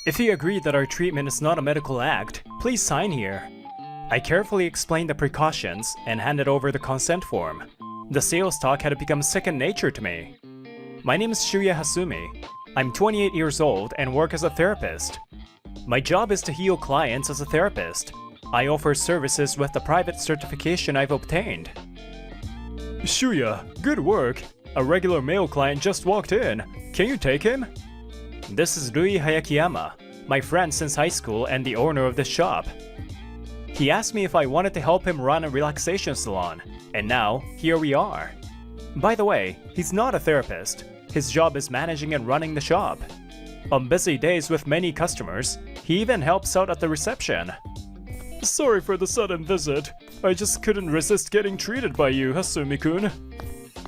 If you agree that our treatment is not a medical act, please sign here. I carefully explained the precautions and handed over the consent form. The sales talk had become second nature to me. My name is Shuya Hasumi. I'm 28 years old and work as a therapist. My job is to heal clients as a therapist. I offer services with the private certification I've obtained. Shuya, good work. A regular male client just walked in. Can you take him? This is Rui Hayakiyama, my friend since high school and the owner of this shop. He asked me if I wanted to help him run a relaxation salon, and now, here we are. By the way, he's not a therapist. His job is managing and running the shop. On busy days with many customers, he even helps out at the reception. Sorry for the sudden visit. I just couldn't resist getting treated by you, Hasumi-kun.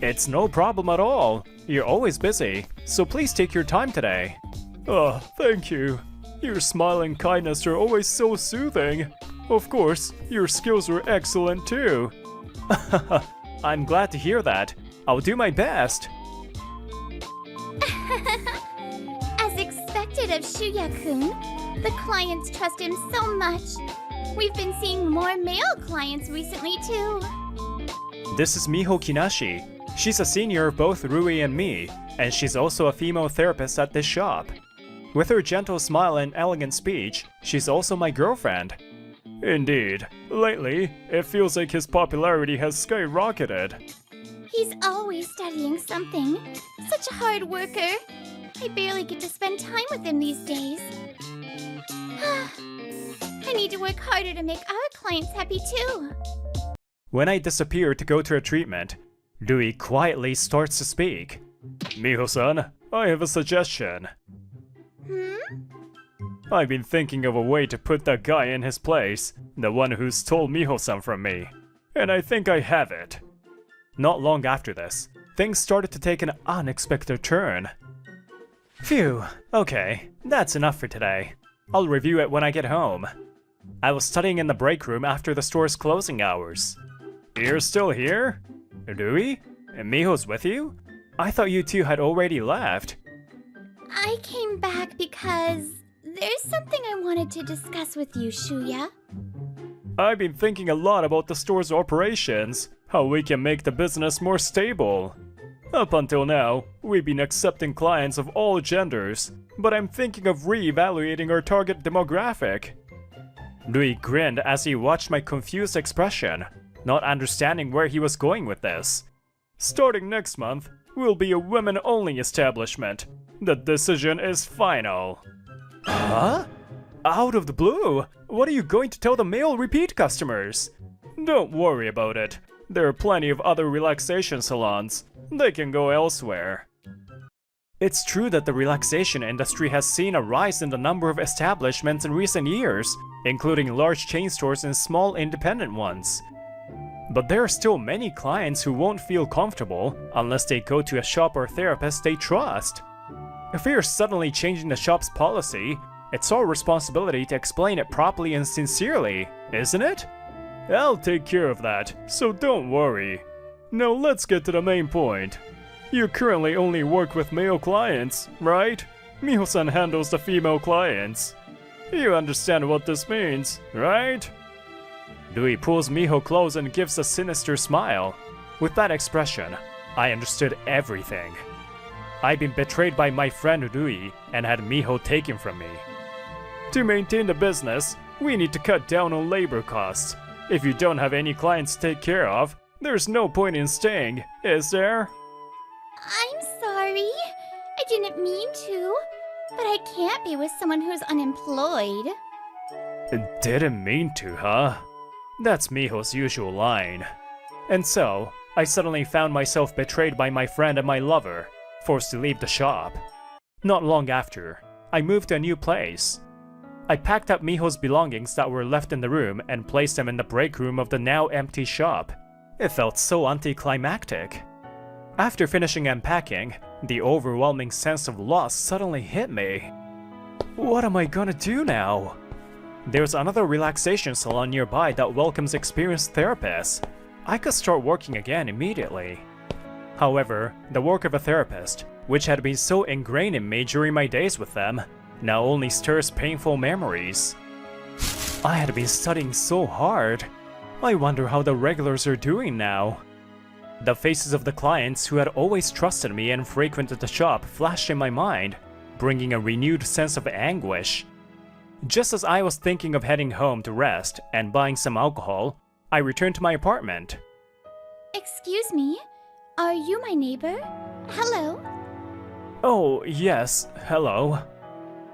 It's no problem at all. You're always busy, so please take your time today. Oh, thank you. Your smile and kindness are always so soothing. Of course, your skills were excellent too. I'm glad to hear that. I'll do my best. As expected of Shuya-kun, the clients trust him so much. We've been seeing more male clients recently too. This is Miho Kinashi. She's a senior of both Rui and me, and she's also a female therapist at this shop. With her gentle smile and elegant speech, she's also my girlfriend. Indeed. Lately, it feels like his popularity has skyrocketed. He's always studying something. Such a hard worker. I barely get to spend time with him these days. I need to work harder to make our clients happy too. When I disappear to go to a treatment, Rui quietly starts to speak. Miho-san, I have a suggestion. I've been thinking of a way to put that guy in his place, the one who stole Miho-san from me. And I think I have it. Not long after this, things started to take an unexpected turn. Phew, okay, that's enough for today. I'll review it when I get home. I was studying in the break room after the store's closing hours. You're still here? Rui? And Miho's with you? I thought you two had already left. I came back because there's something I wanted to discuss with you, Shuya. I've been thinking a lot about the store's operations, how we can make the business more stable. Up until now, we've been accepting clients of all genders, but I'm thinking of re-evaluating our target demographic. Rui grinned as he watched my confused expression, not understanding where he was going with this. Starting next month, we'll be a women-only establishment. The decision is final. Huh? Out of the blue? What are you going to tell the male repeat customers? Don't worry about it. There are plenty of other relaxation salons. They can go elsewhere. It's true that the relaxation industry has seen a rise in the number of establishments in recent years, including large chain stores and small independent ones. But there are still many clients who won't feel comfortable unless they go to a shop or therapist they trust. If we are suddenly changing the shop's policy, it's our responsibility to explain it properly and sincerely, isn't it? I'll take care of that, so don't worry. Now let's get to the main point. You currently only work with male clients, right? Miho-san handles the female clients. You understand what this means, right? Rui pulls Miho close and gives a sinister smile. With that expression, I understood everything. I'd been betrayed by my friend Rui and had Miho taken from me. To maintain the business, we need to cut down on labor costs. If you don't have any clients to take care of, there's no point in staying, is there? I'm sorry. I didn't mean to. But I can't be with someone who's unemployed. Didn't mean to, huh? That's Miho's usual line. And so, I suddenly found myself betrayed by my friend and my lover, forced to leave the shop. Not long after, I moved to a new place. I packed up Miho's belongings that were left in the room and placed them in the break room of the now empty shop. It felt so anticlimactic. After finishing unpacking, the overwhelming sense of loss suddenly hit me. What am I gonna do now? There's another relaxation salon nearby that welcomes experienced therapists. I could start working again immediately. However, the work of a therapist, which had been so ingrained in me during my days with them, now only stirs painful memories. I had been studying so hard. I wonder how the regulars are doing now. The faces of the clients who had always trusted me and frequented the shop flashed in my mind, bringing a renewed sense of anguish. Just as I was thinking of heading home to rest and buying some alcohol, I returned to my apartment. Excuse me, are you my neighbor? Hello? Oh, yes, hello.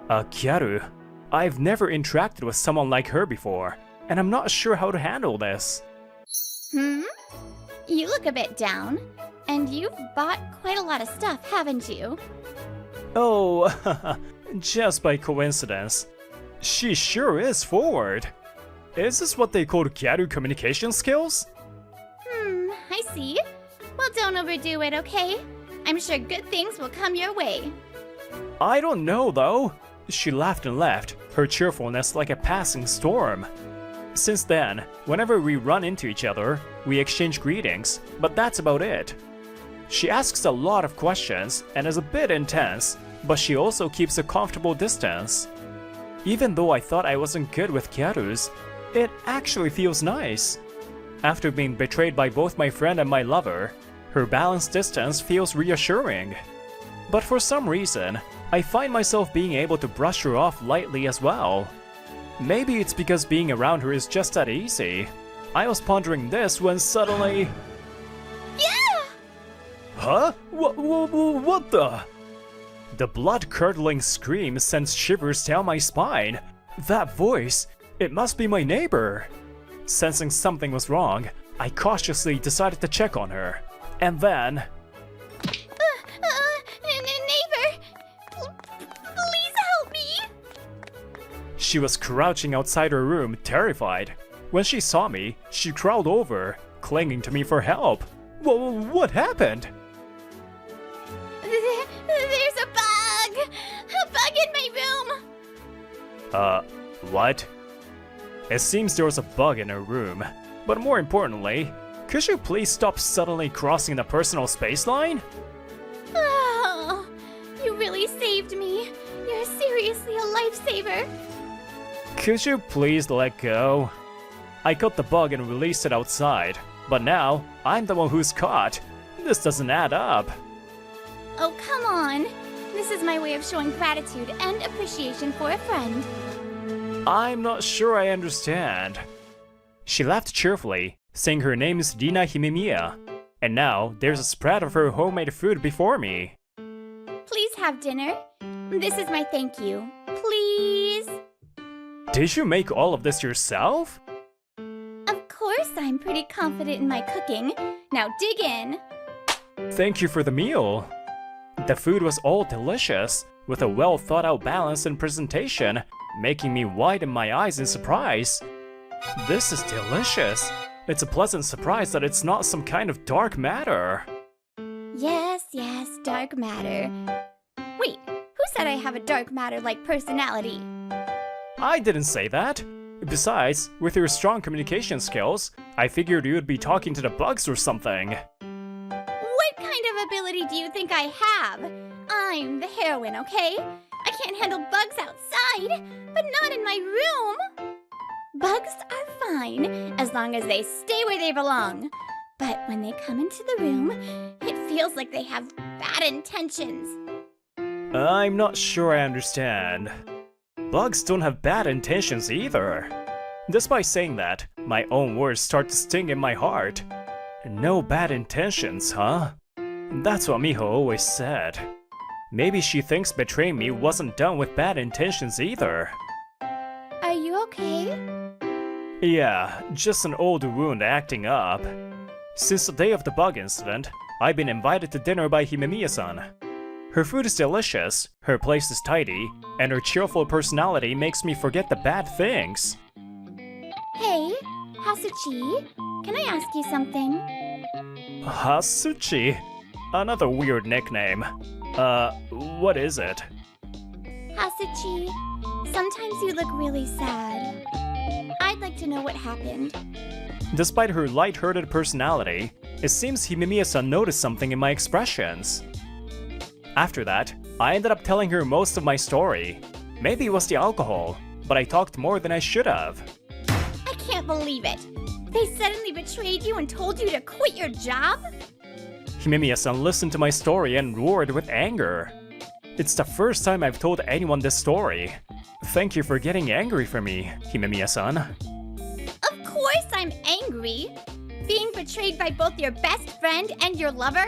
Gyaru. I've never interacted with someone like her before, and I'm not sure how to handle this. You look a bit down, and you've bought quite a lot of stuff, haven't you? Oh, just by coincidence. She sure is forward. Is this what they call gyaru communication skills? I see. Well, don't overdo it, okay? I'm sure good things will come your way. I don't know, though. She laughed and left, her cheerfulness like a passing storm. Since then, whenever we run into each other, we exchange greetings, but that's about it. She asks a lot of questions and is a bit intense, but she also keeps a comfortable distance. Even though I thought I wasn't good with gyarus, it actually feels nice. After being betrayed by both my friend and my lover, her balanced distance feels reassuring. But for some reason, I find myself being able to brush her off lightly as well. Maybe it's because being around her is just that easy. I was pondering this when suddenly... Yeah! Huh? What the? The blood-curdling scream sends shivers down my spine. That voice, it must be my neighbor. Sensing something was wrong, I cautiously decided to check on her. And then... Neighbor! Please help me! She was crouching outside her room, terrified. When she saw me, she crawled over, clinging to me for help. What happened? There's a bug! A bug in my room! What? It seems there was a bug in her room. But more importantly, could you please stop suddenly crossing the personal space line? Oh, you really saved me. You're seriously a lifesaver. Could you please let go? I caught the bug and released it outside, but now I'm the one who's caught. This doesn't add up. Oh, come on. This is my way of showing gratitude and appreciation for a friend. I'm not sure I understand. She laughed cheerfully, saying her name is Rina Himemiya, and now there's a spread of her homemade food before me. Please have dinner. This is my thank you. Please. Did you make all of this yourself? Of course, I'm pretty confident in my cooking. Now dig in. Thank you for the meal. The food was all delicious, with a well thought out balance and presentation, making me widen my eyes in surprise. This is delicious. It's a pleasant surprise that it's not some kind of dark matter. Yes, dark matter. Wait, who said I have a dark matter-like personality? I didn't say that. Besides, with your strong communication skills, I figured you would be talking to the bugs or something. What kind of ability do you think I have? I'm the heroine, okay? I can't handle bugs outside, but not in my room. Bugs are fine, as long as they stay where they belong. But when they come into the room, it feels like they have bad intentions. I'm not sure I understand. Bugs don't have bad intentions either. Despite saying that, my own words start to sting in my heart. No bad intentions, huh? That's what Miho always said. Maybe she thinks betraying me wasn't done with bad intentions either. Are you okay? Yeah, just an old wound acting up. Since the day of the bug incident, I've been invited to dinner by Himemiya-san. Her food is delicious, her place is tidy, and her cheerful personality makes me forget the bad things. Hey, Hasuchi, can I ask you something? Hasuchi? Another weird nickname. What is it? Hasuchi, sometimes you look really sad. I'd like to know what happened. Despite her light-hearted personality, it seems Himemiya-san noticed something in my expressions. After that, I ended up telling her most of my story. Maybe it was the alcohol, but I talked more than I should have. I can't believe it. They suddenly betrayed you and told you to quit your job? Himemiya-san listened to my story and roared with anger. It's the first time I've told anyone this story. Thank you for getting angry for me, Himemiya-san. Of course I'm angry. Being betrayed by both your best friend and your lover?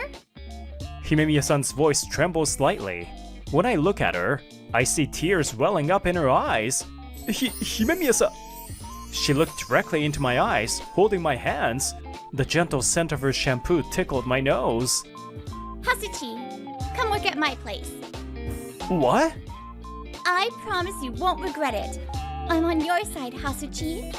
Himemiya-san's voice trembles slightly. When I look at her, I see tears welling up in her eyes. Himemiya-san... She looked directly into my eyes, holding my hands. The gentle scent of her shampoo tickled my nose. Hasuchi, come work at my place. What? I promise you won't regret it. I'm on your side, Hasuchi.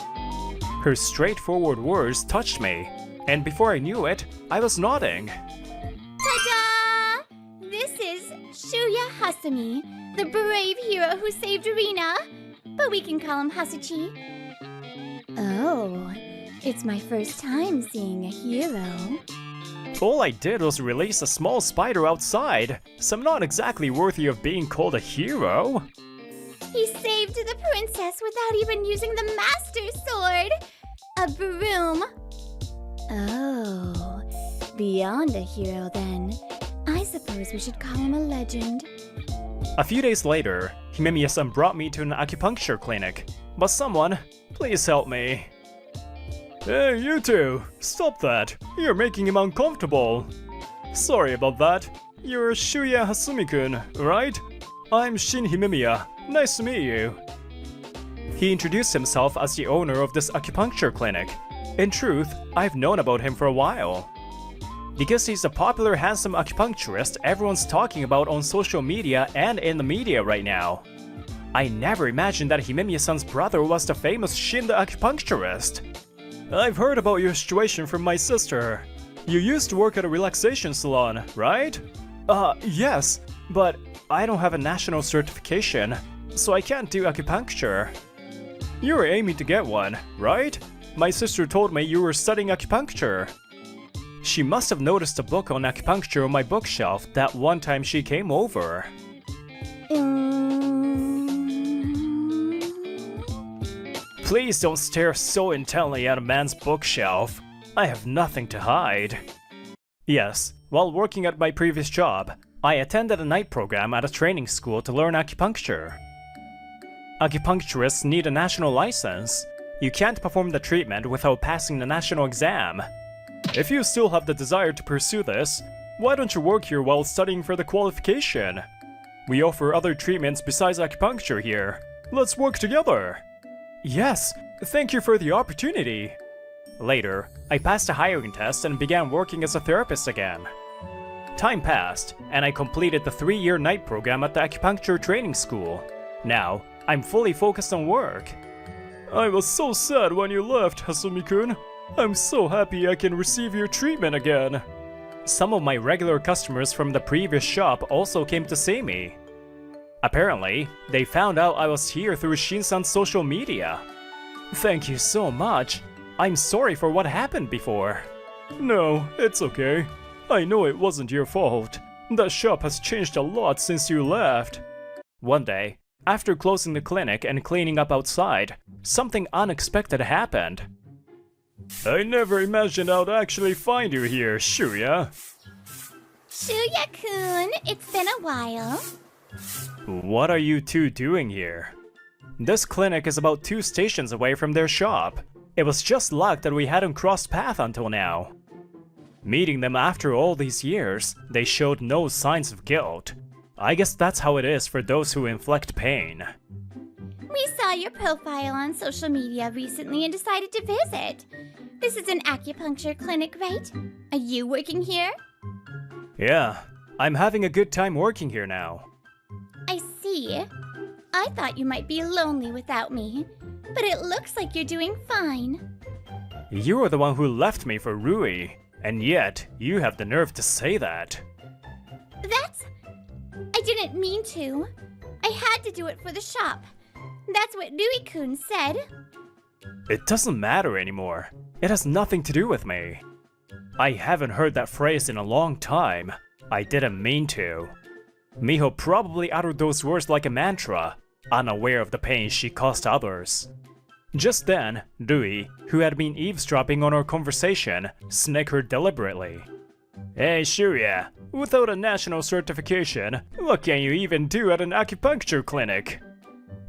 Her straightforward words touched me, and before I knew it, I was nodding. Ta-da! This is Shuya Hasumi, the brave hero who saved Rina, but we can call him Hasuchi. Oh, it's my first time seeing a hero. All I did was release a small spider outside, so I'm not exactly worthy of being called a hero. He saved the princess without even using the master sword! A broom. Oh, beyond a hero then. I suppose we should call him a legend. A few days later, Himemiya-san brought me to an acupuncture clinic. But someone, please help me. Hey, you two! Stop that! You're making him uncomfortable! Sorry about that. You're Shuya Hasumi-kun, right? I'm Shin Himemiya. Nice to meet you. He introduced himself as the owner of this acupuncture clinic. In truth, I've known about him for a while. Because he's a popular handsome acupuncturist everyone's talking about on social media and in the media right now. I never imagined that Himemiya-san's brother was the famous Shin the acupuncturist. I've heard about your situation from my sister. You used to work at a relaxation salon, right? Yes, but I don't have a national certification, so I can't do acupuncture. You were aiming to get one, right? My sister told me you were studying acupuncture. She must have noticed a book on acupuncture on my bookshelf that one time she came over. Please don't stare so intently at a man's bookshelf. I have nothing to hide. Yes, while working at my previous job, I attended a night program at a training school to learn acupuncture. Acupuncturists need a national license. You can't perform the treatment without passing the national exam. If you still have the desire to pursue this, why don't you work here while studying for the qualification? We offer other treatments besides acupuncture here. Let's work together. Yes, thank you for the opportunity. Later, I passed a hiring test and began working as a therapist again. Time passed, and I completed the 3-year night program at the acupuncture training school. Now, I'm fully focused on work. I was so sad when you left, Hasumi-kun. I'm so happy I can receive your treatment again. Some of my regular customers from the previous shop also came to see me. Apparently, they found out I was here through Shin-san's social media. Thank you so much. I'm sorry for what happened before. No, it's okay. I know it wasn't your fault. That shop has changed a lot since you left. One day, after closing the clinic and cleaning up outside, something unexpected happened. I never imagined I'd actually find you here, Shuya. Shuya-kun, it's been a while. What are you two doing here? This clinic is about 2 stations away from their shop. It was just luck that we hadn't crossed paths until now. Meeting them after all these years, they showed no signs of guilt. I guess that's how it is for those who inflict pain. We saw your profile on social media recently and decided to visit. This is an acupuncture clinic, right? Are you working here? Yeah, I'm having a good time working here now. I see. I thought you might be lonely without me, but it looks like you're doing fine. You were the one who left me for Rui, and yet you have the nerve to say that. I didn't mean to. I had to do it for the shop. That's what Rui-kun said. It doesn't matter anymore. It has nothing to do with me. I haven't heard that phrase in a long time. I didn't mean to. Miho probably uttered those words like a mantra, unaware of the pain she caused others. Just then, Rui, who had been eavesdropping on our conversation, snickered deliberately. Hey Shuya, without a national certification, what can you even do at an acupuncture clinic?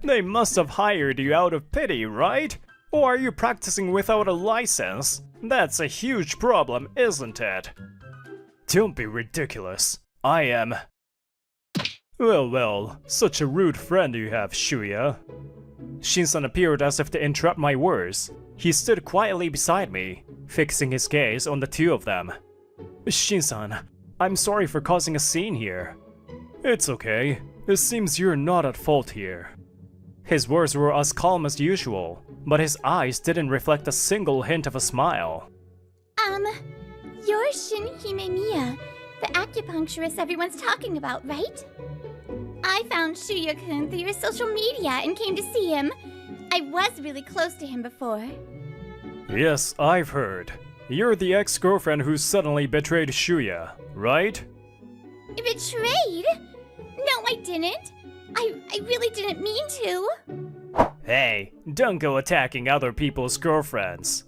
They must have hired you out of pity, right? Or are you practicing without a license? That's a huge problem, isn't it? Don't be ridiculous. I am... Well, such a rude friend you have, Shuya. Shinsan appeared as if to interrupt my words. He stood quietly beside me, fixing his gaze on the two of them. Shinsan, I'm sorry for causing a scene here. It's okay. It seems you're not at fault here. His words were as calm as usual, but his eyes didn't reflect a single hint of a smile. You're Shin Himemiya, the acupuncturist everyone's talking about, right? I found Shuya-kun through your social media and came to see him. I was really close to him before. Yes, I've heard. You're the ex-girlfriend who suddenly betrayed Shuya, right? Betrayed? No, I didn't. I really didn't mean to. Hey, don't go attacking other people's girlfriends.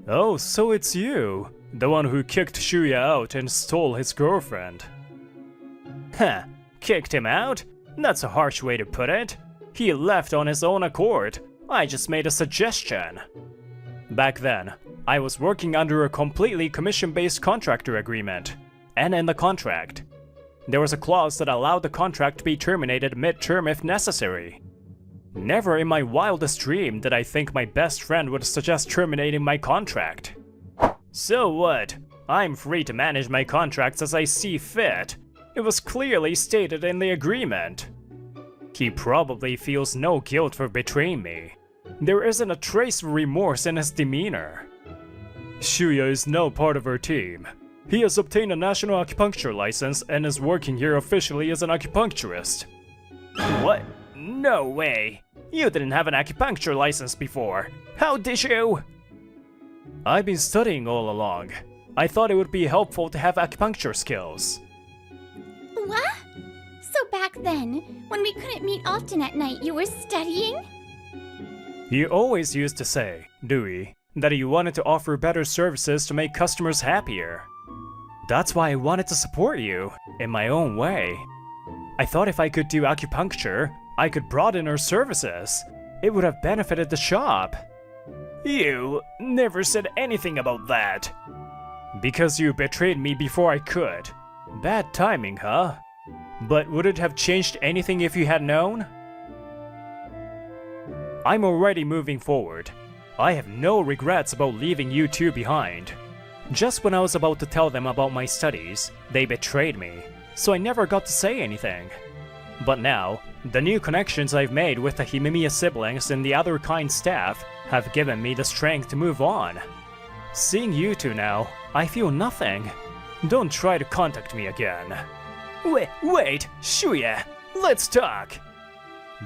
Oh, so it's you, the one who kicked Shuya out and stole his girlfriend. Huh, kicked him out? That's a harsh way to put it. He left on his own accord. I just made a suggestion. Back then, I was working under a completely commission-based contractor agreement, and in the contract, there was a clause that allowed the contract to be terminated mid-term if necessary. Never in my wildest dream did I think my best friend would suggest terminating my contract. So what? I'm free to manage my contracts as I see fit. It was clearly stated in the agreement. He probably feels no guilt for betraying me. There isn't a trace of remorse in his demeanor. Shuya is now part of our team. He has obtained a national acupuncture license and is working here officially as an acupuncturist. What? No way! You didn't have an acupuncture license before. How did you? I've been studying all along. I thought it would be helpful to have acupuncture skills. What? So back then, when we couldn't meet often at night, you were studying? You always used to say, Dewey, that you wanted to offer better services to make customers happier. That's why I wanted to support you, in my own way. I thought if I could do acupuncture, I could broaden our services. It would have benefited the shop. You never said anything about that. Because you betrayed me before I could. Bad timing, huh? But would it have changed anything if you had known? I'm already moving forward. I have no regrets about leaving you two behind. Just when I was about to tell them about my studies, they betrayed me, so I never got to say anything. But now, the new connections I've made with the Himemiya siblings and the other kind staff have given me the strength to move on. Seeing you two now, I feel nothing. Don't try to contact me again. Wait, Shuya, let's talk!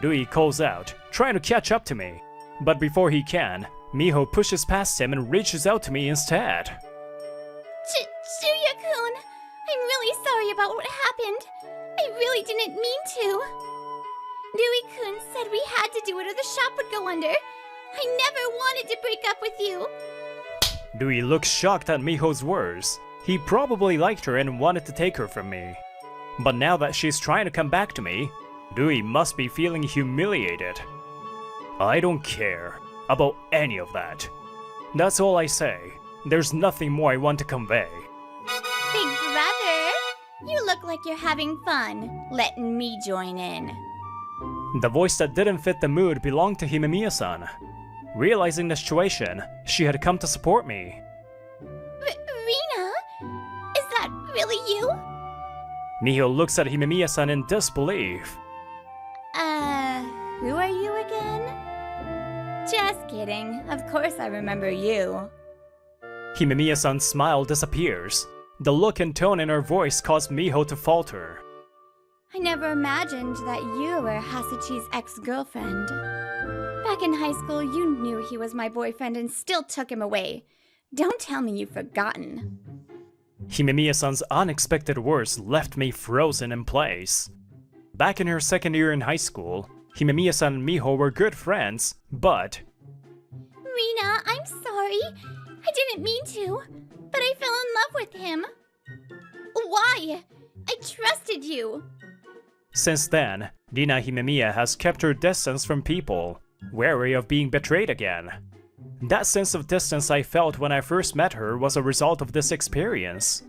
Rui calls out, trying to catch up to me. But before he can, Miho pushes past him and reaches out to me instead. Shuya-kun, I'm really sorry about what happened. I really didn't mean to. Rui-kun said we had to do it or the shop would go under. I never wanted to break up with you. Rui looks shocked at Miho's words. He probably liked her and wanted to take her from me. But now that she's trying to come back to me, Rui must be feeling humiliated. I don't care about any of that. That's all I say. There's nothing more I want to convey. Big brother, you look like you're having fun, letting me join in. The voice that didn't fit the mood belonged to Himemiya-san. Realizing the situation, she had come to support me. Rina? Is that really you? Miho looks at Himemiya-san in disbelief. Who are you again? Just kidding. Of course I remember you. Himemiya-san's smile disappears. The look and tone in her voice caused Miho to falter. I never imagined that you were Hasuchi's ex-girlfriend. Back in high school, you knew he was my boyfriend and still took him away. Don't tell me you've forgotten. Himemiya-san's unexpected words left me frozen in place. Back in her second year in high school, Himemiya-san and Miho were good friends, but... Rina, I'm sorry. I didn't mean to, but I fell in love with him. Why? I trusted you. Since then, Rina Himemiya has kept her distance from people, wary of being betrayed again. That sense of distance I felt when I first met her was a result of this experience.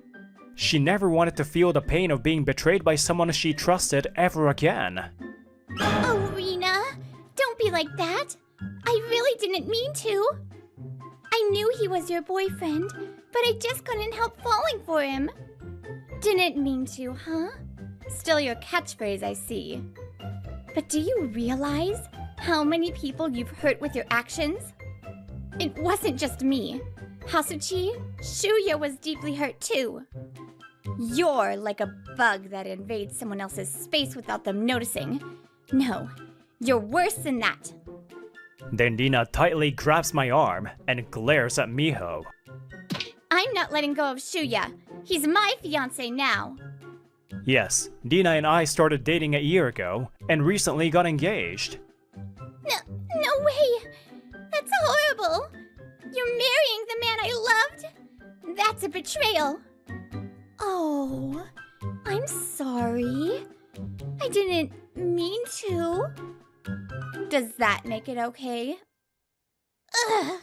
She never wanted to feel the pain of being betrayed by someone she trusted ever again. Oh, Rina, don't be like that. I really didn't mean to. I knew he was your boyfriend, but I just couldn't help falling for him. Didn't mean to, huh? Still your catchphrase, I see. But do you realize how many people you've hurt with your actions? It wasn't just me. Hasuchi, Shuya was deeply hurt too. You're like a bug that invades someone else's space without them noticing. No, you're worse than that. Then Rina tightly grabs my arm and glares at Miho. I'm not letting go of Shuya. He's my fiancé now. Yes, Rina and I started dating a year ago and recently got engaged. No way! That's horrible! You're marrying the man I loved? That's a betrayal. Oh, I'm sorry. I didn't mean to. Does that make it okay? Ugh.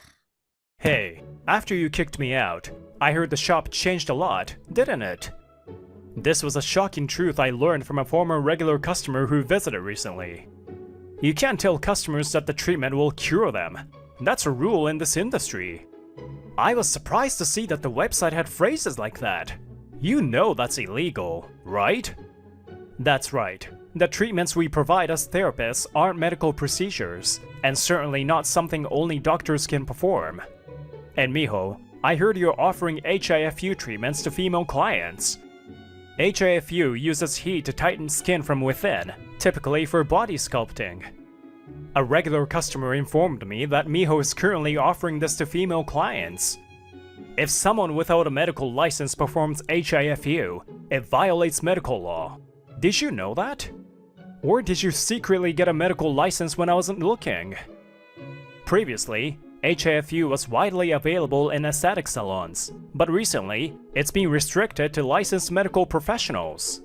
Hey, after you kicked me out, I heard the shop changed a lot, didn't it? This was a shocking truth I learned from a former regular customer who visited recently. You can't tell customers that the treatment will cure them. That's a rule in this industry. I was surprised to see that the website had phrases like that. You know that's illegal, right? That's right. The treatments we provide as therapists aren't medical procedures, and certainly not something only doctors can perform. And Miho, I heard you're offering HIFU treatments to female clients. HIFU uses heat to tighten skin from within, typically for body sculpting. A regular customer informed me that Miho is currently offering this to female clients. If someone without a medical license performs HIFU, it violates medical law. Did you know that? Or did you secretly get a medical license when I wasn't looking? Previously, HIFU was widely available in aesthetic salons, but recently, it's been restricted to licensed medical professionals.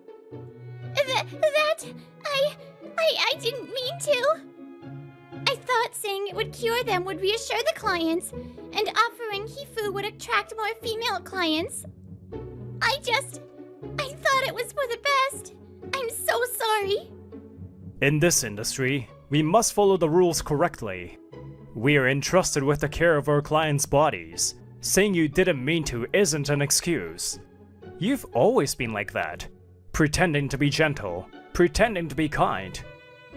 I didn't mean to. I thought saying it would cure them would reassure the clients, and offering HIFU would attract more female clients. I thought it was for the best. I'm so sorry. In this industry, we must follow the rules correctly. We are entrusted with the care of our clients' bodies. Saying you didn't mean to isn't an excuse. You've always been like that. Pretending to be gentle, pretending to be kind.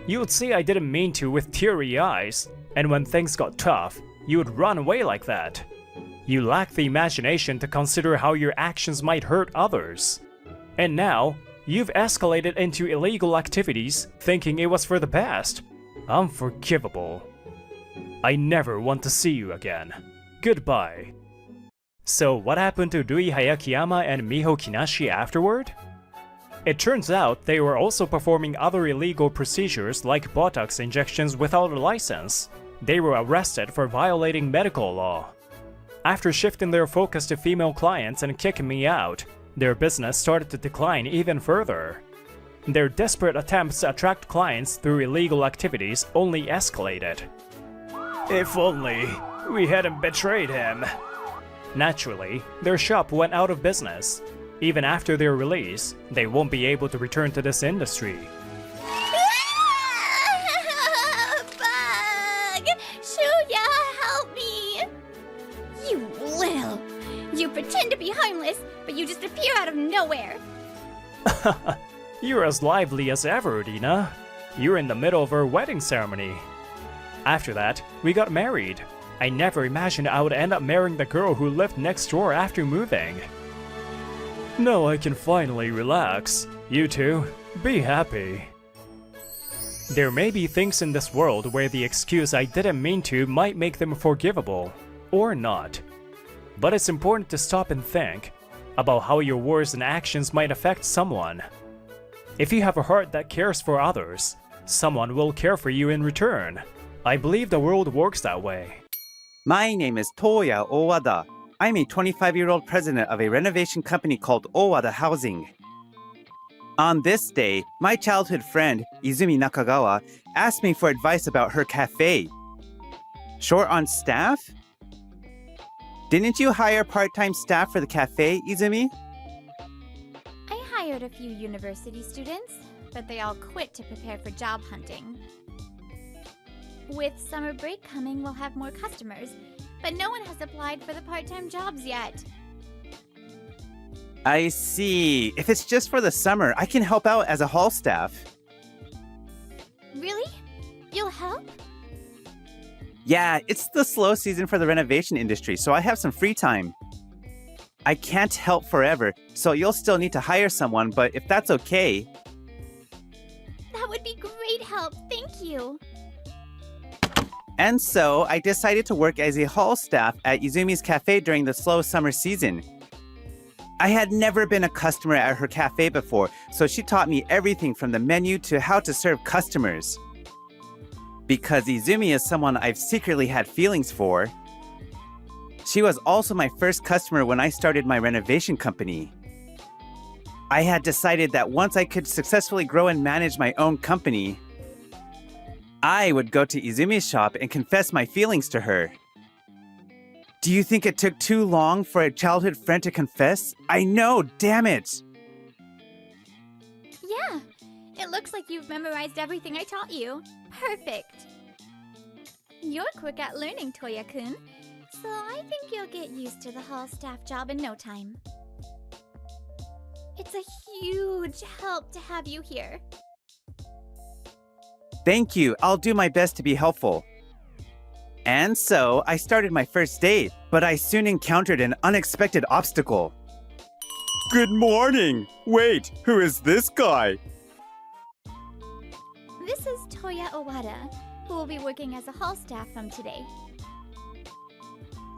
You would say I didn't mean to with teary eyes, and when things got tough, you would run away like that. You lack the imagination to consider how your actions might hurt others. And now, you've escalated into illegal activities thinking it was for the best. Unforgivable. I never want to see you again. Goodbye. So what happened to Rui Hayakiyama and Miho Kinashi afterward? It turns out they were also performing other illegal procedures like Botox injections without a license. They were arrested for violating medical law. After shifting their focus to female clients and kicking me out, their business started to decline even further. Their desperate attempts to attract clients through illegal activities only escalated. If only we hadn't betrayed him. Naturally, their shop went out of business. Even after their release, they won't be able to return to this industry. Bug! Shuya, help me! You pretend to be harmless, but you just appear out of nowhere. You're as lively as ever, Rina. You're in the middle of our wedding ceremony. After that, we got married. I never imagined I would end up marrying the girl who lived next door after moving. Now I can finally relax. You two, be happy. There may be things in this world where the excuse I didn't mean to might make them forgivable, or not. But it's important to stop and think about how your words and actions might affect someone. If you have a heart that cares for others, someone will care for you in return. I believe the world works that way. My name is Toya Owada. I'm a 25-year-old president of a renovation company called Owada Housing. On this day, my childhood friend, Izumi Nakagawa, asked me for advice about her cafe. Short on staff? Didn't you hire part-time staff for the cafe, Izumi? I hired a few university students, but they all quit to prepare for job hunting. With summer break coming, we'll have more customers, but no one has applied for the part-time jobs yet. I see. If it's just for the summer, I can help out as a hall staff. Really? You'll help? Yeah, it's the slow season for the renovation industry, so I have some free time. I can't help forever, so you'll still need to hire someone, but if that's okay... That would be great help, thank you. And so, I decided to work as a hall staff at Izumi's cafe during the slow summer season. I had never been a customer at her cafe before, so she taught me everything from the menu to how to serve customers. Because Izumi is someone I've secretly had feelings for. She was also my first customer when I started my renovation company. I had decided that once I could successfully grow and manage my own company, I would go to Izumi's shop and confess my feelings to her. Do you think it took too long for a childhood friend to confess? I know, damn it! Yeah, it looks like you've memorized everything I taught you. Perfect. You're quick at learning, Toya-kun, so I think you'll get used to the hall staff job in no time. It's a huge help to have you here. Thank you, I'll do my best to be helpful. And so, I started my first day, but I soon encountered an unexpected obstacle. Good morning! Wait, who is this guy? This is Toya Owada, who will be working as a hall staff from today.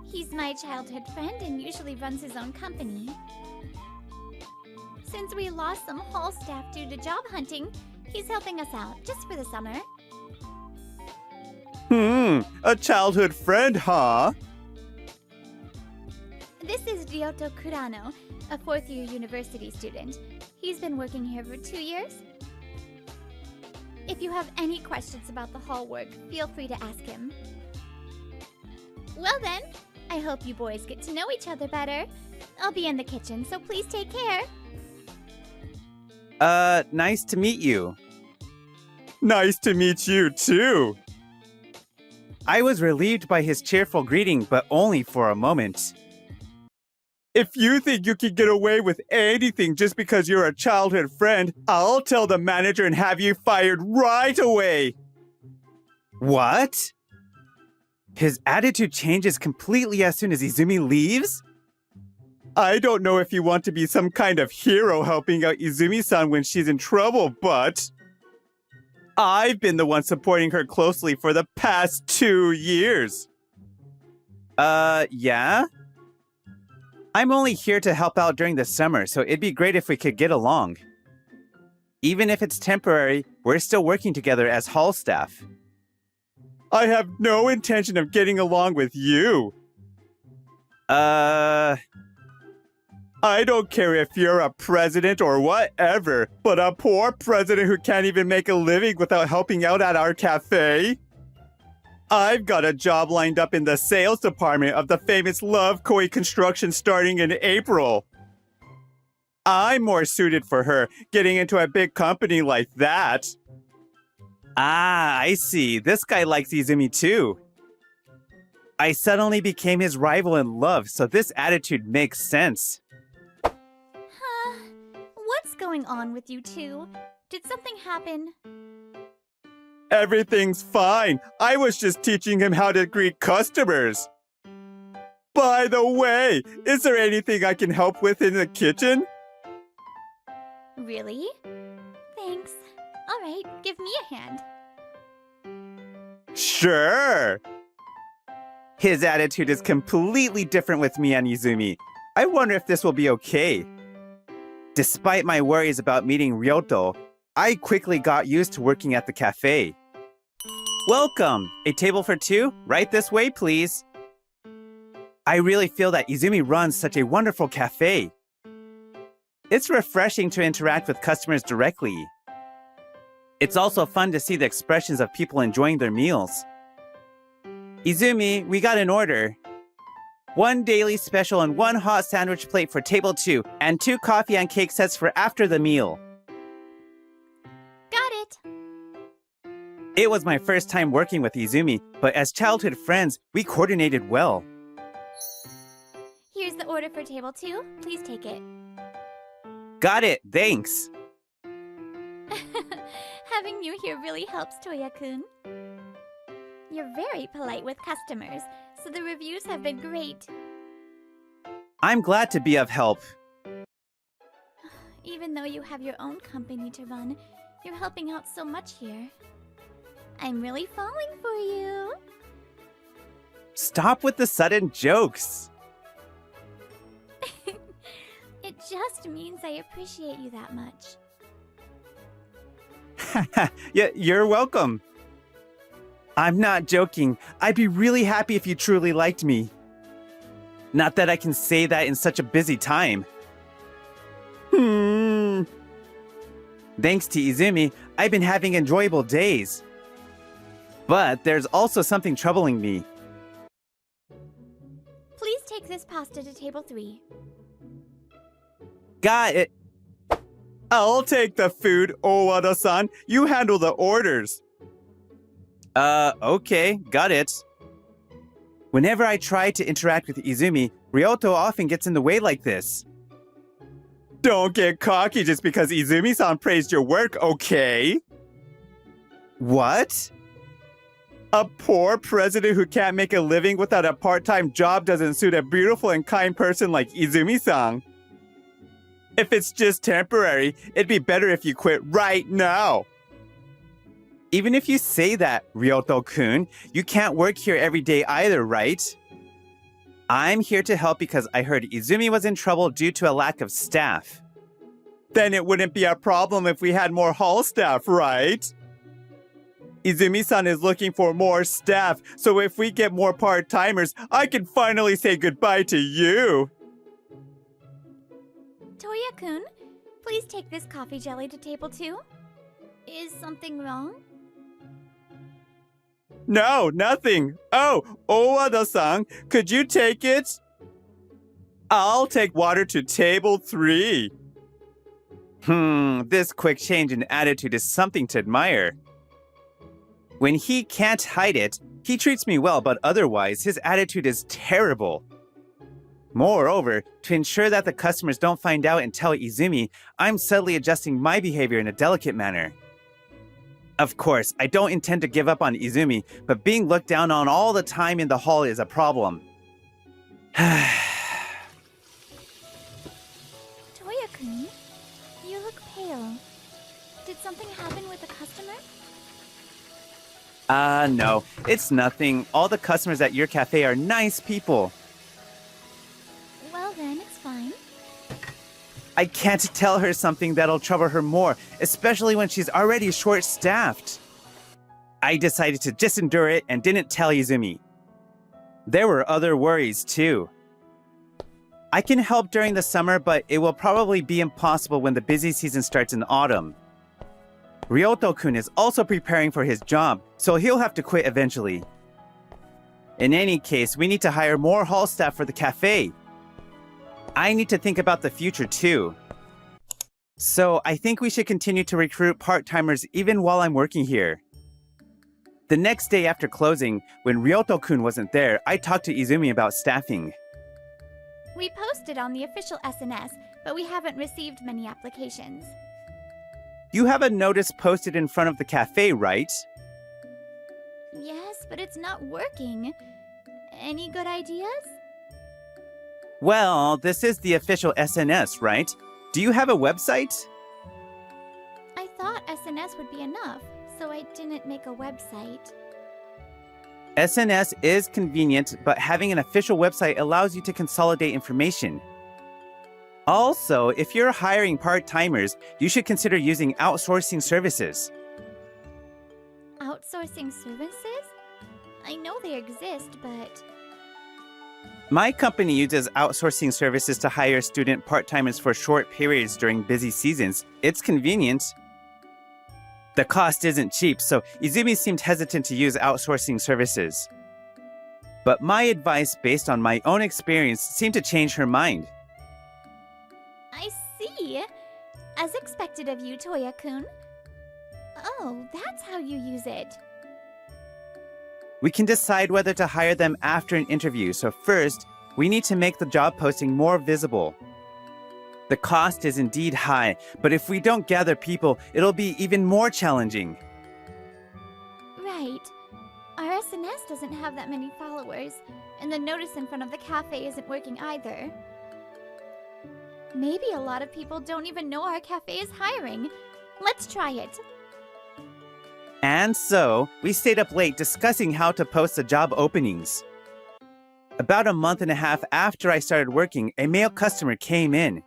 He's my childhood friend and usually runs his own company. Since we lost some hall staff due to job hunting, he's helping us out just for the summer. A childhood friend, huh? This is Ryoto Kurano, a fourth-year university student. He's been working here for 2 years. If you have any questions about the hall work, feel free to ask him. Well then, I hope you boys get to know each other better. I'll be in the kitchen, so please take care. Nice to meet you. Nice to meet you, too. I was relieved by his cheerful greeting, but only for a moment. If you think you can get away with anything just because you're a childhood friend, I'll tell the manager and have you fired right away. What? His attitude changes completely as soon as Izumi leaves? I don't know if you want to be some kind of hero helping out Izumi-san when she's in trouble, but I've been the one supporting her closely for the past 2 years. Yeah? I'm only here to help out during the summer, so it'd be great if we could get along. Even if it's temporary, we're still working together as hall staff. I have no intention of getting along with you. I don't care if you're a president or whatever, but a poor president who can't even make a living without helping out at our cafe? I've got a job lined up in the sales department of the famous Love Koi construction starting in April. I'm more suited for her, getting into a big company like that. Ah, I see. This guy likes Izumi too. I suddenly became his rival in love, so this attitude makes sense. What's going on with you two? Did something happen? Everything's fine. I was just teaching him how to greet customers. By the way, is there anything I can help with in the kitchen? Really? Thanks. Alright, give me a hand. Sure. His attitude is completely different with me and Izumi. I wonder if this will be okay. Despite my worries about meeting Ryoto, I quickly got used to working at the cafe. Welcome! A table for two? Right this way, please. I really feel that Izumi runs such a wonderful cafe. It's refreshing to interact with customers directly. It's also fun to see the expressions of people enjoying their meals. Izumi, we got an order. 1 daily special and 1 hot sandwich plate for table 2, and 2 coffee and cake sets for after the meal. Got it. It was my first time working with Izumi, but as childhood friends, we coordinated well. Here's the order for table 2. Please take it. Got it, thanks. Having you here really helps, Toya-kun. You're very polite with customers, so the reviews have been great. I'm glad to be of help. Even though you have your own company to run, you're helping out so much here. I'm really falling for you. Stop with the sudden jokes. It just means I appreciate you that much. Yeah, you're welcome. I'm not joking. I'd be really happy if you truly liked me. Not that I can say that in such a busy time. Thanks to Izumi, I've been having enjoyable days. But there's also something troubling me. Please take this pasta to table 3. Got it. I'll take the food, Owada-san. You handle the orders. Okay, got it. Whenever I try to interact with Izumi, Ryoto often gets in the way like this. Don't get cocky just because Izumi-san praised your work, okay? What? A poor president who can't make a living without a part-time job doesn't suit a beautiful and kind person like Izumi-san. If it's just temporary, it'd be better if you quit right now. Even if you say that, Ryoto-kun, you can't work here every day either, right? I'm here to help because I heard Izumi was in trouble due to a lack of staff. Then it wouldn't be a problem if we had more hall staff, right? Izumi-san is looking for more staff, so if we get more part-timers, I can finally say goodbye to you. Toya-kun, please take this coffee jelly to table 2. Is something wrong? No, nothing. Oh, Owada-san, could you take it? I'll take water to table 3. This quick change in attitude is something to admire. When he can't hide it, he treats me well, but otherwise, his attitude is terrible. Moreover, to ensure that the customers don't find out and tell Izumi, I'm subtly adjusting my behavior in a delicate manner. Of course, I don't intend to give up on Izumi, but being looked down on all the time in the hall is a problem. Toya-kun, you look pale. Did something happen with the customer? No, it's nothing. All the customers at your cafe are nice people. Well then, it's fine. I can't tell her something that'll trouble her more, especially when she's already short-staffed. I decided to just endure it and didn't tell Izumi. There were other worries, too. I can help during the summer, but it will probably be impossible when the busy season starts in autumn. Ryoto-kun is also preparing for his job, so he'll have to quit eventually. In any case, we need to hire more hall staff for the cafe. I need to think about the future too. So I think we should continue to recruit part-timers even while I'm working here. The next day after closing, when Ryoto-kun wasn't there, I talked to Izumi about staffing. We posted on the official SNS, but we haven't received many applications. You have a notice posted in front of the cafe, right? Yes, but it's not working. Any good ideas? Well, this is the official SNS, right? Do you have a website? I thought SNS would be enough, so I didn't make a website. SNS is convenient, but having an official website allows you to consolidate information. Also, if you're hiring part-timers, you should consider using outsourcing services. Outsourcing services? I know they exist, but... My company uses outsourcing services to hire student part-timers for short periods during busy seasons. It's convenient. The cost isn't cheap, so Izumi seemed hesitant to use outsourcing services. But my advice based on my own experience seemed to change her mind. I see. As expected of you, Toya-kun. Oh, that's how you use it. We can decide whether to hire them after an interview, so first, we need to make the job posting more visible. The cost is indeed high, but if we don't gather people, it'll be even more challenging. Right. Our SNS doesn't have that many followers, and the notice in front of the cafe isn't working either. Maybe a lot of people don't even know our cafe is hiring. Let's try it. And so, we stayed up late discussing how to post the job openings. About a month and a half after I started working, a male customer came in.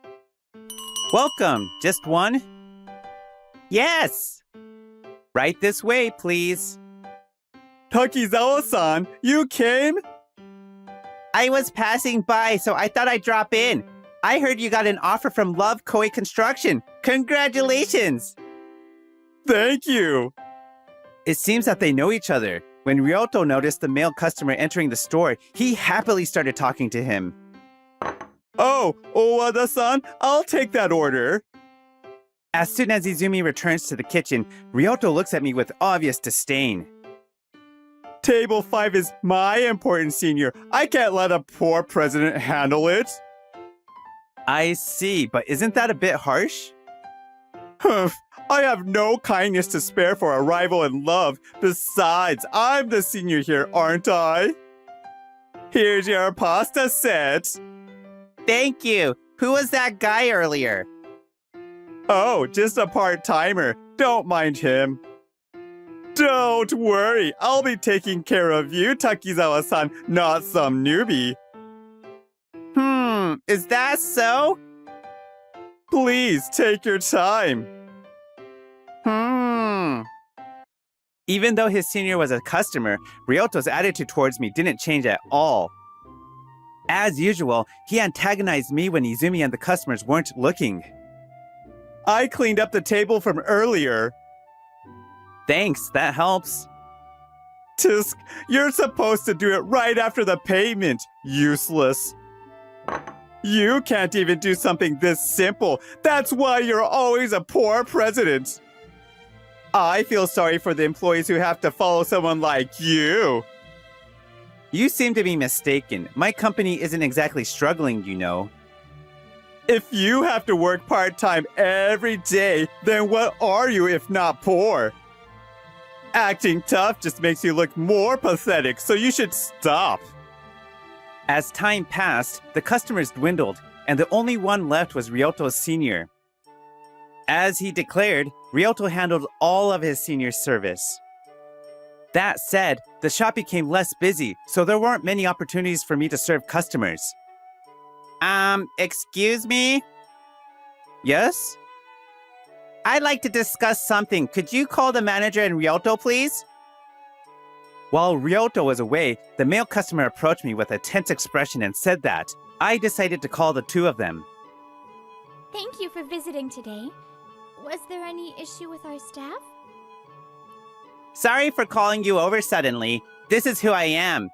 Welcome, just one? Yes! Right this way, please. Takizawa-san, you came? I was passing by, so I thought I'd drop in. I heard you got an offer from Love Koi Construction. Congratulations! Thank you! It seems that they know each other. When Ryoto noticed the male customer entering the store, he happily started talking to him. Oh, Owada-san, I'll take that order. As soon as Izumi returns to the kitchen, Ryoto looks at me with obvious disdain. Table 5 is my important senior. I can't let a poor president handle it. I see, but isn't that a bit harsh? Humph. I have no kindness to spare for a rival in love. Besides, I'm the senior here, aren't I? Here's your pasta set. Thank you. Who was that guy earlier? Oh, just a part-timer. Don't mind him. Don't worry. I'll be taking care of you, Takizawa-san, not some newbie. Is that so? Please take your time. Even though his senior was a customer, Ryoto's attitude towards me didn't change at all. As usual, he antagonized me when Izumi and the customers weren't looking. I cleaned up the table from earlier. Thanks, that helps. Tisk, you're supposed to do it right after the payment, useless. You can't even do something this simple. That's why you're always a poor president. I feel sorry for the employees who have to follow someone like you. You seem to be mistaken. My company isn't exactly struggling, you know. If you have to work part-time every day, then what are you if not poor? Acting tough just makes you look more pathetic, so you should stop. As time passed, the customers dwindled, and the only one left was Ryoto's senior. As he declared, Ryoto handled all of his senior service. That said, the shop became less busy, so there weren't many opportunities for me to serve customers. Excuse me? Yes? I'd like to discuss something. Could you call the manager and Ryoto, please? While Ryoto was away, the male customer approached me with a tense expression and said that. I decided to call the two of them. Thank you for visiting today. Was there any issue with our staff? Sorry for calling you over suddenly. This is who I am.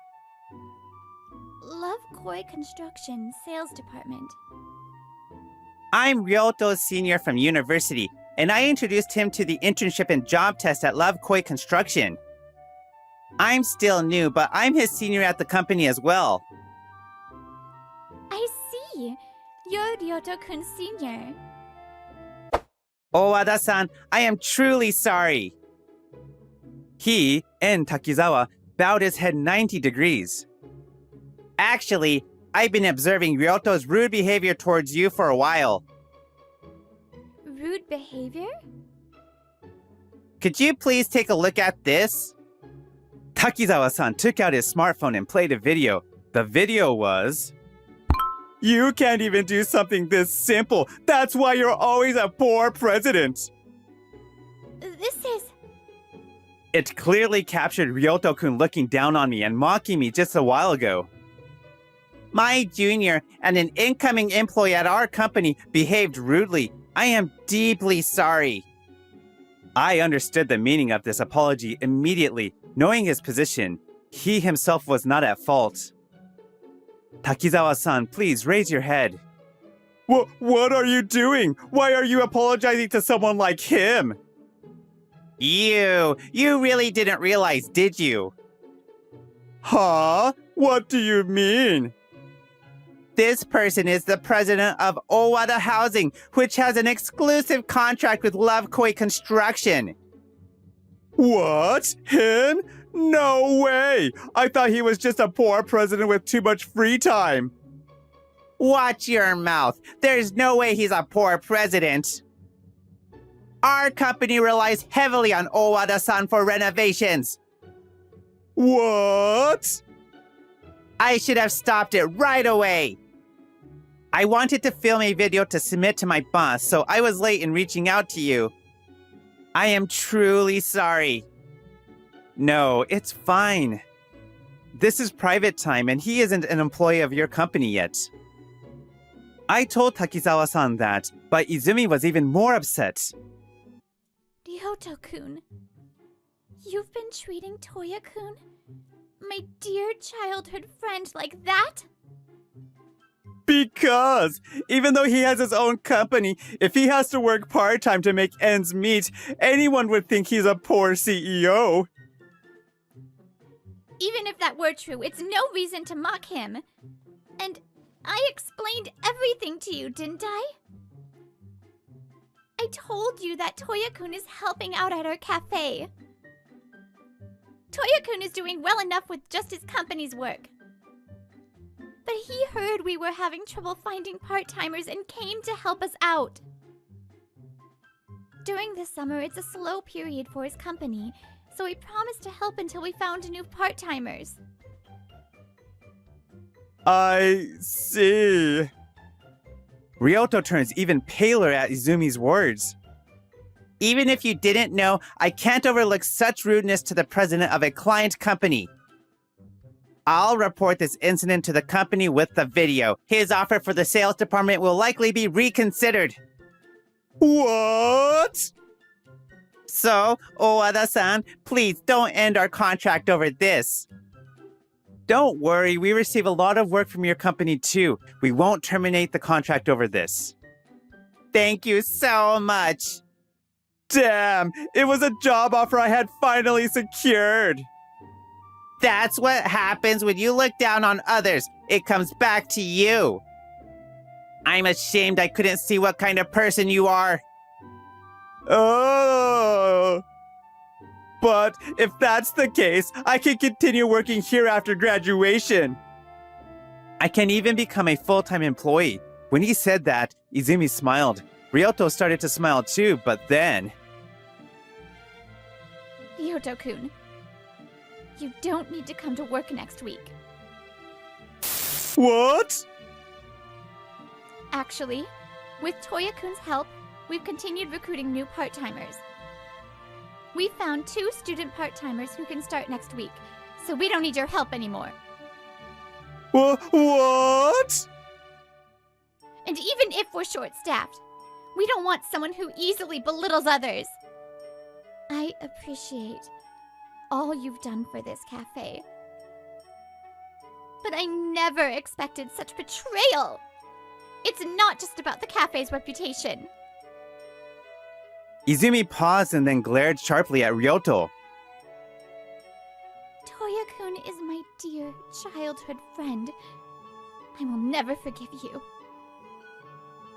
Love Koi Construction Sales Department. I'm Ryoto's senior from university, and I introduced him to the internship and job test at Love Koi Construction. I'm still new, but I'm his senior at the company as well. I see. You're Ryoto-kun Senior. Owada-san, I am truly sorry. He, and Takizawa, bowed his head 90 degrees. Actually, I've been observing Ryoto's rude behavior towards you for a while. Rude behavior? Could you please take a look at this? Takizawa-san took out his smartphone and played a video. The video was... You can't even do something this simple. That's why you're always a poor president. This is... It clearly captured Ryoto-kun looking down on me and mocking me just a while ago. My junior and an incoming employee at our company behaved rudely. I am deeply sorry. I understood the meaning of this apology immediately. Knowing his position, he himself was not at fault. Takizawa-san, please raise your head. What are you doing? Why are you apologizing to someone like him? You really didn't realize, did you? Huh? What do you mean? This person is the president of Owada Housing, which has an exclusive contract with Love Koi Construction. What? Him? No way! I thought he was just a poor president with too much free time. Watch your mouth. There's no way he's a poor president. Our company relies heavily on Owada-san for renovations. What? I should have stopped it right away. I wanted to film a video to submit to my boss, so I was late in reaching out to you. I am truly sorry. No, it's fine. This is private time and he isn't an employee of your company yet. I told Takizawa-san that, but Izumi was even more upset. Ryoto-kun, you've been treating Toya-kun, my dear childhood friend, like that? Because, even though he has his own company, if he has to work part-time to make ends meet, anyone would think he's a poor CEO. Even if that were true, it's no reason to mock him. And I explained everything to you, didn't I? I told you that Toya-kun is helping out at our cafe. Toya-kun is doing well enough with just his company's work. But he heard we were having trouble finding part-timers and came to help us out. During the summer, it's a slow period for his company, so he promised to help until we found new part-timers. I see. Ryoto turns even paler at Izumi's words. Even if you didn't know, I can't overlook such rudeness to the president of a client company. I'll report this incident to the company with the video. His offer for the sales department will likely be reconsidered. What? So, Owada-san, please don't end our contract over this. Don't worry, we receive a lot of work from your company too. We won't terminate the contract over this. Thank you so much. Damn, it was a job offer I had finally secured. That's what happens when you look down on others. It comes back to you. I'm ashamed I couldn't see what kind of person you are. Oh. But if that's the case, I can continue working here after graduation. I can even become a full-time employee. When he said that, Izumi smiled. Ryoto started to smile too, but then... Ryoto-kun, you don't need to come to work next week. What? Actually, with Toya-kun's help, we've continued recruiting new part-timers. We found 2 student part-timers who can start next week, so we don't need your help anymore. What? And even if we're short-staffed, we don't want someone who easily belittles others. I appreciate all you've done for this cafe. But I never expected such betrayal. It's not just about the cafe's reputation. Izumi paused and then glared sharply at Ryoto. Toya-kun is my dear childhood friend. I will never forgive you.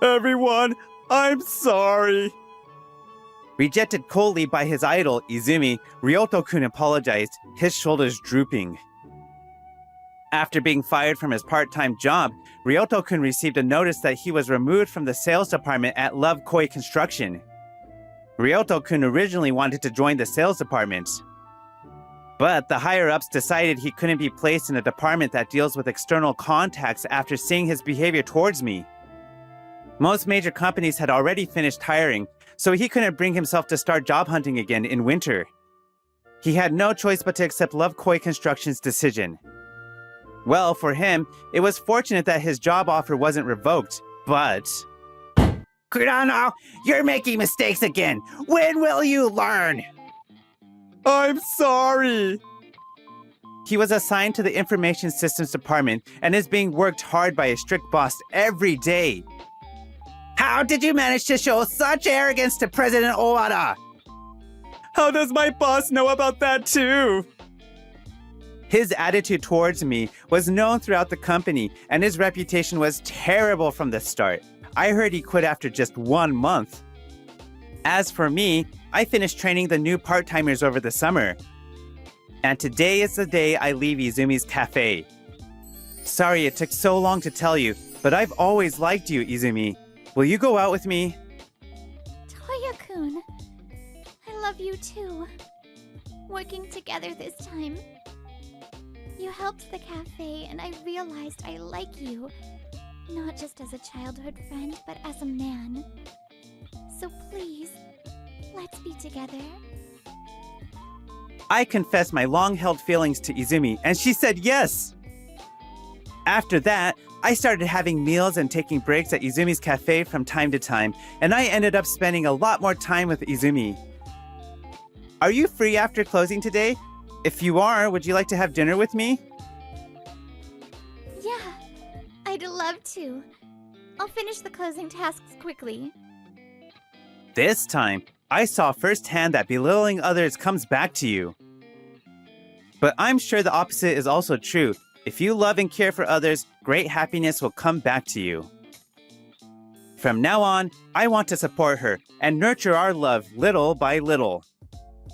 Everyone, I'm sorry. Rejected coldly by his idol, Izumi, Ryoto-kun apologized, his shoulders drooping. After being fired from his part-time job, Ryoto-kun received a notice that he was removed from the sales department at Love Koi Construction. Ryoto-kun originally wanted to join the sales department. But the higher-ups decided he couldn't be placed in a department that deals with external contacts after seeing his behavior towards me. Most major companies had already finished hiring, so he couldn't bring himself to start job hunting again in winter. He had no choice but to accept Love Koi Construction's decision. Well, for him, it was fortunate that his job offer wasn't revoked, but... Kurano, you're making mistakes again! When will you learn? I'm sorry! He was assigned to the Information Systems Department and is being worked hard by a strict boss every day. How did you manage to show such arrogance to President Owada? How does my boss know about that too? His attitude towards me was known throughout the company, and his reputation was terrible from the start. I heard he quit after just 1 month. As for me, I finished training the new part-timers over the summer. And today is the day I leave Izumi's cafe. Sorry it took so long to tell you, but I've always liked you, Izumi. Will you go out with me? Toya-kun, I love you too. Working together this time. You helped the cafe and I realized I like you. Not just as a childhood friend, but as a man. So please, let's be together. I confessed my long-held feelings to Izumi, and she said yes! After that, I started having meals and taking breaks at Izumi's cafe from time to time, and I ended up spending a lot more time with Izumi. Are you free after closing today? If you are, would you like to have dinner with me? Yeah, I'd love to. I'll finish the closing tasks quickly. This time, I saw firsthand that belittling others comes back to you. But I'm sure the opposite is also true. If you love and care for others, great happiness will come back to you. From now on, I want to support her and nurture our love little by little.